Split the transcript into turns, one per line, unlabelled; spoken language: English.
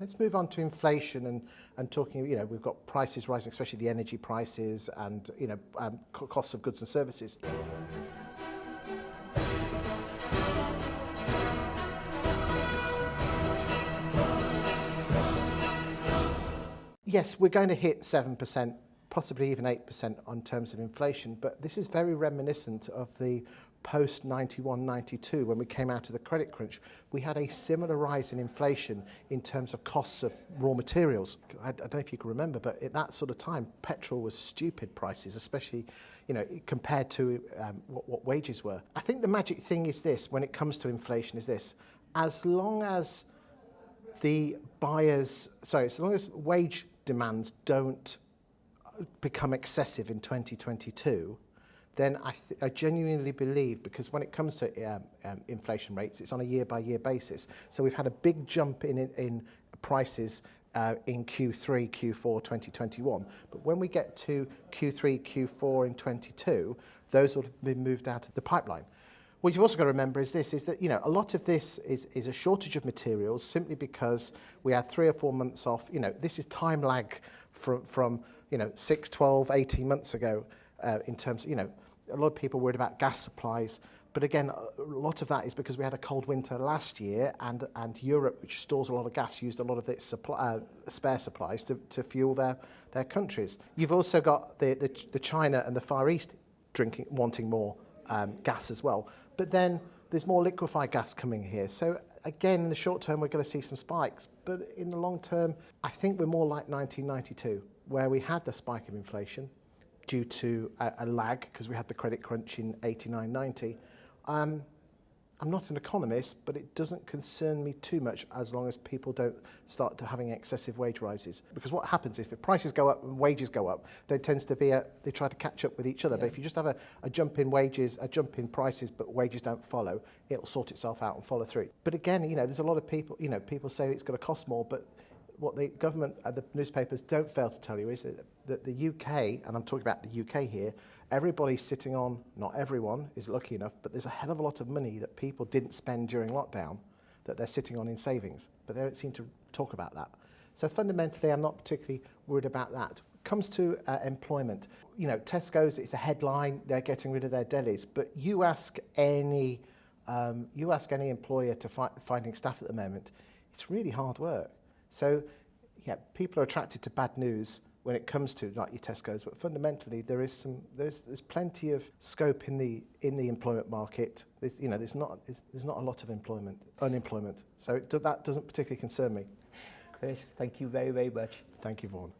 Let's move on to inflation and talking, we've got prices rising, especially the energy prices and, costs of goods and services. Yes, we're going to hit 7%, possibly even 8% on terms of inflation, but this is very reminiscent of the post-91-92 when we came out of the credit crunch. We had a similar rise in inflation in terms of costs of raw materials. I don't know if you can remember, but at that sort of time, petrol was stupid prices, especially compared to what wages were. I think the magic thing is this, when it comes to inflation, is this. As long as wage demands don't become excessive in 2022, then I genuinely believe, because when it comes to inflation rates, it's on a year-by-year basis. So we've had a big jump in prices in Q3, Q4 2021. But when we get to Q3, Q4 in 22, those will have been moved out of the pipeline. What you've also got to remember is that a lot of this is a shortage of materials simply because we had 3 or 4 months off. This is time lag from 6, 12, 18 months ago in terms of, a lot of people worried about gas supplies. But again, a lot of that is because we had a cold winter last year and Europe, which stores a lot of gas, used a lot of its spare supplies to fuel their countries. You've also got the China and the Far East wanting more gas as well. But then there's more liquefied gas coming here. So again, in the short term, we're going to see some spikes. But in the long term, I think we're more like 1992, where we had the spike of inflation due to a lag, because we had the credit crunch in 89, 90. I'm not an economist, but it doesn't concern me too much as long as people don't start to having excessive wage rises. Because what happens if prices go up and wages go up, there tends to be they try to catch up with each other. Yeah. But if you just have a jump in wages, a jump in prices, but wages don't follow, it'll sort itself out and follow through. But again, there's a lot of people, people say it's going to cost more, but what the government and the newspapers don't fail to tell you is that the UK, and I'm talking about the UK here, everybody's sitting on, not everyone is lucky enough, but there's a hell of a lot of money that people didn't spend during lockdown that they're sitting on in savings, but they don't seem to talk about that. So fundamentally, I'm not particularly worried about that. Comes to employment, Tesco's, it's a headline, they're getting rid of their delis, but you ask any employer to finding staff at the moment, it's really hard work. So, people are attracted to bad news when it comes to like your Tesco's, but fundamentally there's plenty of scope in the employment market. There's not a lot of unemployment. So that doesn't particularly concern me.
Chris, thank you very, very much.
Thank you, Vaughan.